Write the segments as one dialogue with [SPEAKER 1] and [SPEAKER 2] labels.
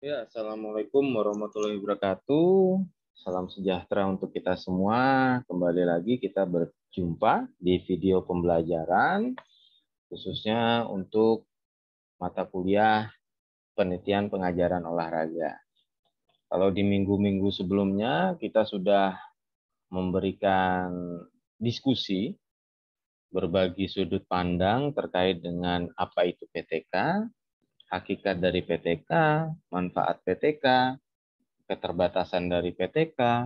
[SPEAKER 1] Ya, Assalamualaikum warahmatullahi wabarakatuh. Salam sejahtera untuk kita semua. Kembali lagi kita berjumpa di video pembelajaran, khususnya untuk mata kuliah penelitian pengajaran olahraga. Kalau di minggu-minggu sebelumnya kita sudah memberikan diskusi, berbagi sudut pandang terkait dengan apa itu PTK, hakikat dari PTK, manfaat PTK, keterbatasan dari PTK.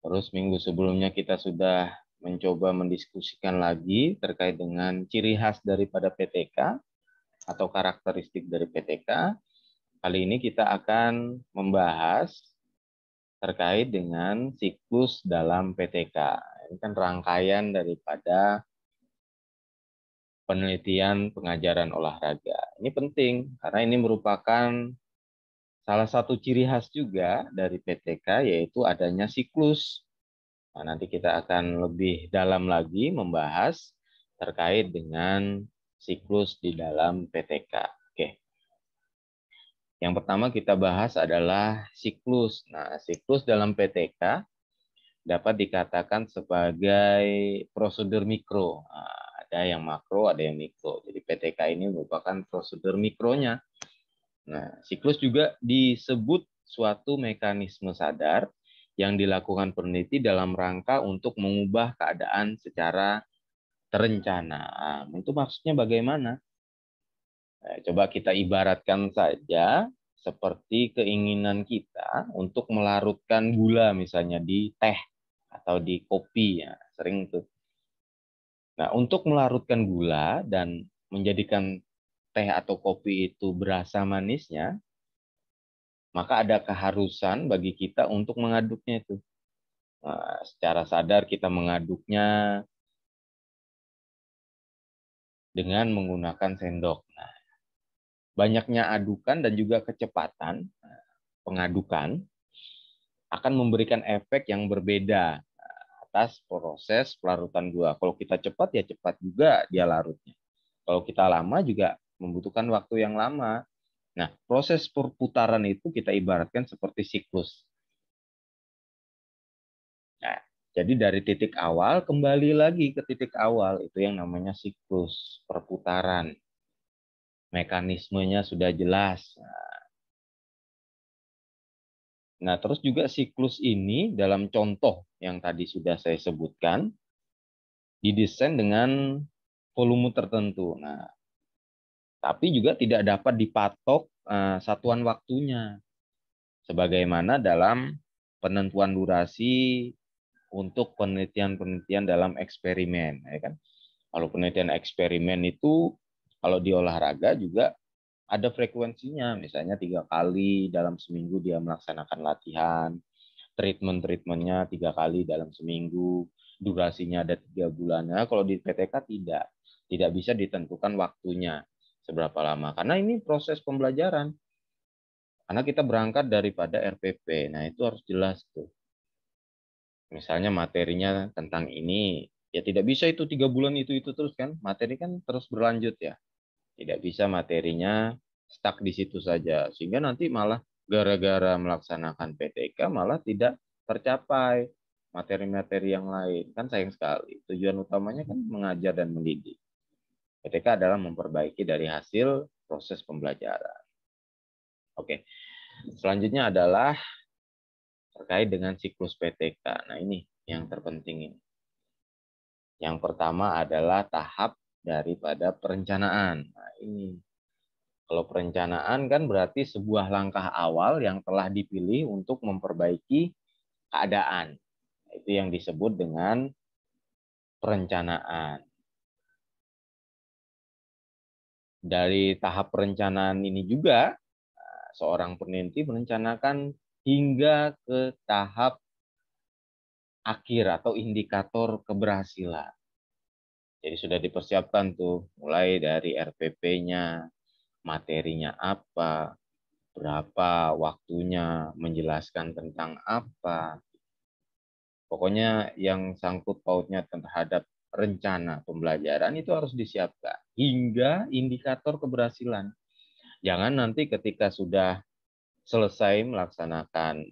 [SPEAKER 1] Terus minggu sebelumnya kita sudah mencoba mendiskusikan lagi terkait dengan ciri khas daripada PTK atau karakteristik dari PTK. Kali ini kita akan membahas terkait dengan siklus dalam PTK. Ini kan rangkaian daripada penelitian pengajaran olahraga. Ini penting karena ini merupakan salah satu ciri khas juga dari PTK, yaitu adanya siklus. Nah, nanti kita akan lebih dalam lagi membahas terkait dengan siklus di dalam PTK. Oke. Yang pertama kita bahas adalah siklus. Nah, siklus dalam PTK dapat dikatakan sebagai prosedur mikro. Nah, ada yang makro, ada yang mikro. Jadi PTK ini merupakan prosedur mikronya. Nah, siklus juga disebut suatu mekanisme sadar yang dilakukan peneliti dalam rangka untuk mengubah keadaan secara terencana. Nah, itu maksudnya bagaimana? Nah, coba kita ibaratkan saja seperti keinginan kita untuk melarutkan gula misalnya di teh atau di kopi. Ya, sering tuh. Nah, untuk melarutkan gula dan menjadikan teh atau kopi itu berasa manisnya, maka ada keharusan bagi kita untuk mengaduknya itu. Nah, secara sadar kita mengaduknya dengan menggunakan sendok. Nah, banyaknya adukan dan juga kecepatan pengadukan akan memberikan efek yang berbeda atas proses pelarutan gula. Kalau kita cepat ya cepat juga dia larutnya. Kalau kita lama juga membutuhkan waktu yang lama. Nah, proses perputaran itu kita ibaratkan seperti siklus. Nah, jadi dari titik awal kembali lagi ke titik awal, itu yang namanya siklus perputaran. Mekanismenya sudah jelas. Nah, terus juga siklus ini dalam contoh yang tadi sudah saya sebutkan, didesain dengan volume tertentu. Nah, tapi juga tidak dapat dipatok satuan waktunya. Sebagaimana dalam penentuan durasi untuk penelitian-penelitian dalam eksperimen. Ya kan? Kalau penelitian eksperimen itu, kalau di olahraga juga ada frekuensinya. Misalnya 3 kali dalam seminggu dia melaksanakan latihan. Treatment-treatmentnya 3 kali dalam seminggu. Durasinya ada 3 bulan. Nah, kalau di PTK tidak. Tidak bisa ditentukan waktunya seberapa lama. Karena ini proses pembelajaran. Karena kita berangkat daripada RPP. Nah, itu harus jelas tuh. Misalnya materinya tentang ini, ya tidak bisa itu 3 bulan itu terus kan. Materi kan terus berlanjut ya. Tidak bisa materinya stuck di situ saja. Sehingga nanti malah gara-gara melaksanakan PTK malah tidak tercapai materi-materi yang lain. Kan sayang sekali. Tujuan utamanya kan mengajar dan mendidik. PTK adalah memperbaiki dari hasil proses pembelajaran. Oke. Selanjutnya adalah terkait dengan siklus PTK. Nah, ini yang terpenting ini. Yang pertama adalah tahap daripada perencanaan. Nah, ini. Kalau perencanaan kan berarti sebuah langkah awal yang telah dipilih untuk memperbaiki keadaan. Itu yang disebut dengan perencanaan. Dari tahap perencanaan ini juga, seorang peneliti merencanakan hingga ke tahap akhir atau indikator keberhasilan. Jadi sudah dipersiapkan tuh, mulai dari RPP-nya, materinya apa, berapa waktunya, menjelaskan tentang apa. Pokoknya yang sangkut pautnya terhadap rencana pembelajaran itu harus disiapkan hingga indikator keberhasilan. Jangan nanti ketika sudah selesai melaksanakan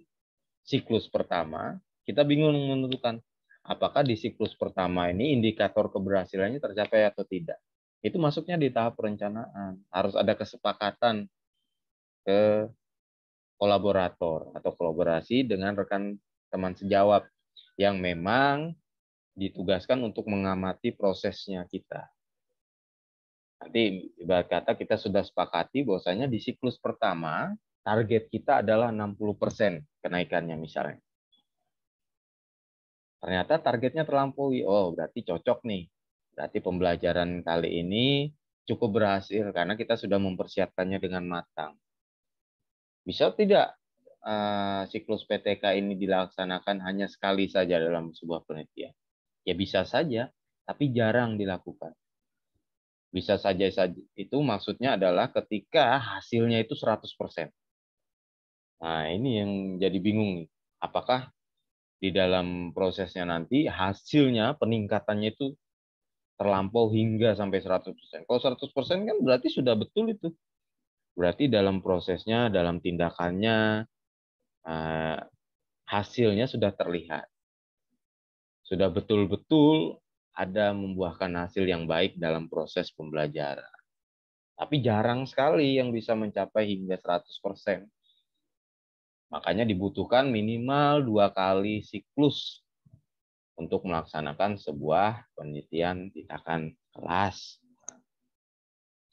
[SPEAKER 1] siklus pertama, kita bingung menentukan apakah di siklus pertama ini indikator keberhasilannya tercapai atau tidak. Itu masuknya di tahap perencanaan. Harus ada kesepakatan ke kolaborator atau kolaborasi dengan rekan teman sejawat yang memang ditugaskan untuk mengamati prosesnya kita. Nanti ibarat kata kita sudah sepakati bahwasanya di siklus pertama target kita adalah 60% kenaikannya misalnya. Ternyata targetnya terlampaui. Oh, berarti cocok nih. Berarti pembelajaran kali ini cukup berhasil karena kita sudah mempersiapkannya dengan matang. Bisa tidak siklus PTK ini dilaksanakan hanya sekali saja dalam sebuah penelitian? Ya bisa saja, tapi jarang dilakukan. Bisa saja itu maksudnya adalah ketika hasilnya itu 100%. Nah, ini yang jadi bingung nih. Apakah di dalam prosesnya nanti hasilnya peningkatannya itu terlampau hingga sampai 100%. Kalau 100% kan berarti sudah betul itu. Berarti dalam prosesnya, dalam tindakannya, hasilnya sudah terlihat. Sudah betul-betul ada membuahkan hasil yang baik dalam proses pembelajaran. Tapi jarang sekali yang bisa mencapai hingga 100%. Makanya dibutuhkan minimal 2 kali siklus untuk melaksanakan sebuah penelitian tindakan kelas.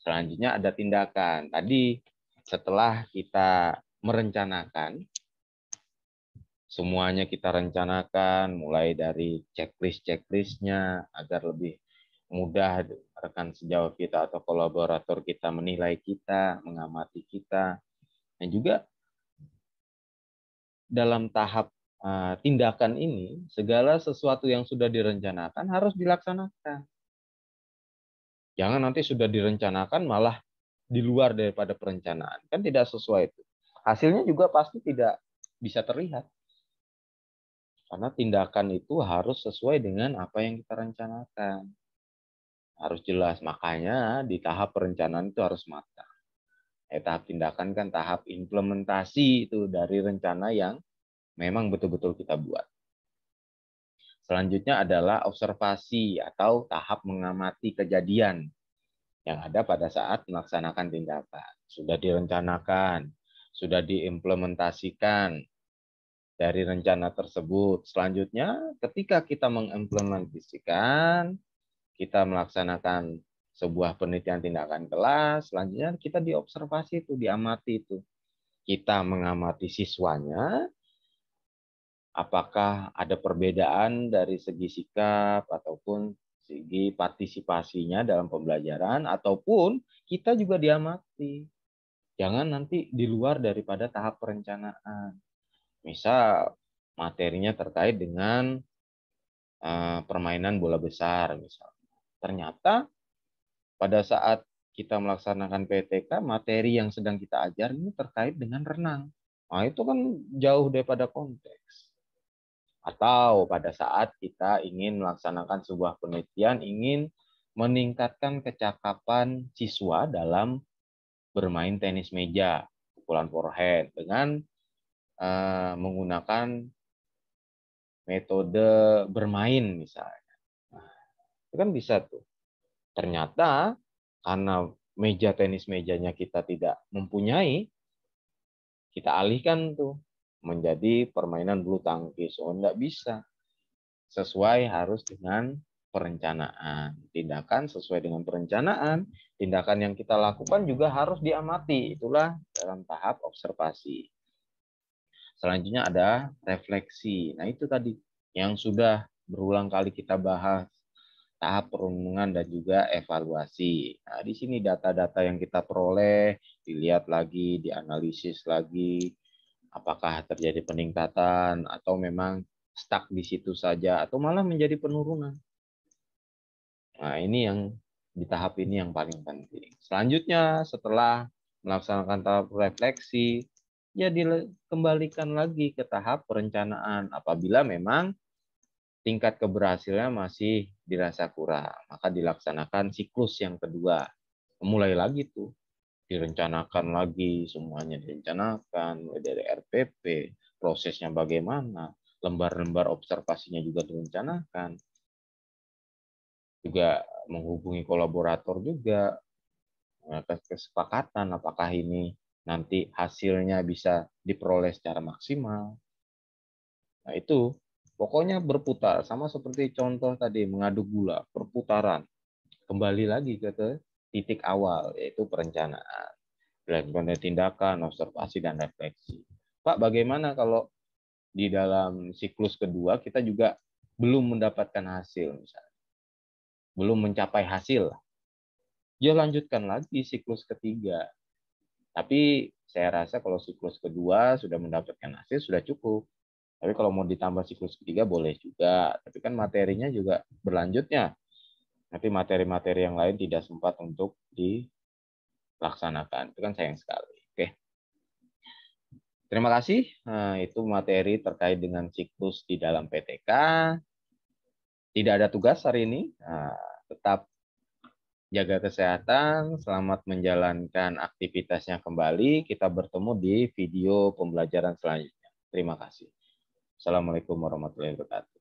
[SPEAKER 1] Selanjutnya ada tindakan. Tadi setelah kita merencanakan, semuanya kita rencanakan, mulai dari checklist-checklistnya agar lebih mudah rekan sejawat kita atau kolaborator kita menilai kita, mengamati kita. Dan juga dalam tahap tindakan ini, segala sesuatu yang sudah direncanakan harus dilaksanakan. Jangan nanti sudah direncanakan malah di luar daripada perencanaan. Kan tidak sesuai itu. Hasilnya juga pasti tidak bisa terlihat. Karena tindakan itu harus sesuai dengan apa yang kita rencanakan. Harus jelas. Makanya di tahap perencanaan itu harus matang. Tahap tindakan kan tahap implementasi itu dari rencana yang memang betul-betul kita buat. Selanjutnya adalah observasi atau tahap mengamati kejadian yang ada pada saat melaksanakan tindakan. Sudah direncanakan, sudah diimplementasikan dari rencana tersebut. Selanjutnya, ketika kita mengimplementasikan, kita melaksanakan sebuah penelitian tindakan kelas, selanjutnya kita diobservasi itu, diamati itu. Kita mengamati siswanya, apakah ada perbedaan dari segi sikap ataupun segi partisipasinya dalam pembelajaran, ataupun kita juga diamati. Jangan nanti di luar daripada tahap perencanaan. Misal materinya terkait dengan permainan bola besar misalnya. Ternyata pada saat kita melaksanakan PTK, materi yang sedang kita ajar ini terkait dengan renang. Nah, itu kan jauh daripada konteks. Atau pada saat kita ingin melaksanakan sebuah penelitian, ingin meningkatkan kecakapan siswa dalam bermain tenis meja, pukulan forehand, dengan menggunakan metode bermain misalnya. Nah, itu kan bisa tuh. Ternyata karena meja tenis mejanya kita tidak mempunyai, kita alihkan tuh menjadi permainan bulu tangkis. Oh, enggak bisa. Sesuai harus dengan perencanaan. Tindakan sesuai dengan perencanaan, tindakan yang kita lakukan juga harus diamati. Itulah dalam tahap observasi. Selanjutnya ada refleksi. Nah, itu tadi yang sudah berulang kali kita bahas, tahap perenungan dan juga evaluasi. Nah, di sini data-data yang kita peroleh dilihat lagi, dianalisis lagi, apakah terjadi peningkatan atau memang stuck di situ saja atau malah menjadi penurunan. Nah, ini yang di tahap ini yang paling penting. Selanjutnya setelah melaksanakan tahap refleksi, ya dikembalikan lagi ke tahap perencanaan. Apabila memang tingkat keberhasilannya masih dirasa kurang, maka dilaksanakan siklus yang kedua. Mulai lagi tuh. direncanakan lagi, semuanya direncanakan, mulai dari RPP, prosesnya bagaimana, lembar-lembar observasinya juga direncanakan, juga menghubungi kolaborator juga, kesepakatan apakah ini nanti hasilnya bisa diperoleh secara maksimal. Nah itu pokoknya berputar, sama seperti contoh tadi mengaduk gula, perputaran, kembali lagi ke titik awal, yaitu perencanaan. Dilakukan tindakan, observasi, dan refleksi. Pak, bagaimana kalau di dalam siklus kedua kita juga belum mendapatkan hasil, misalnya, belum mencapai hasil? Ya lanjutkan lagi siklus ketiga. Tapi saya rasa kalau siklus kedua sudah mendapatkan hasil sudah cukup. Tapi kalau mau ditambah siklus ketiga boleh juga. Tapi kan materinya juga berlanjutnya. Nanti materi-materi yang lain tidak sempat untuk dilaksanakan. Itu kan sayang sekali. Oke. Terima kasih. Nah, itu materi terkait dengan siklus di dalam PTK. Tidak ada tugas hari ini. Nah, tetap jaga kesehatan, selamat menjalankan aktivitasnya kembali. Kita bertemu di video pembelajaran selanjutnya. Terima kasih. Assalamualaikum warahmatullahi wabarakatuh.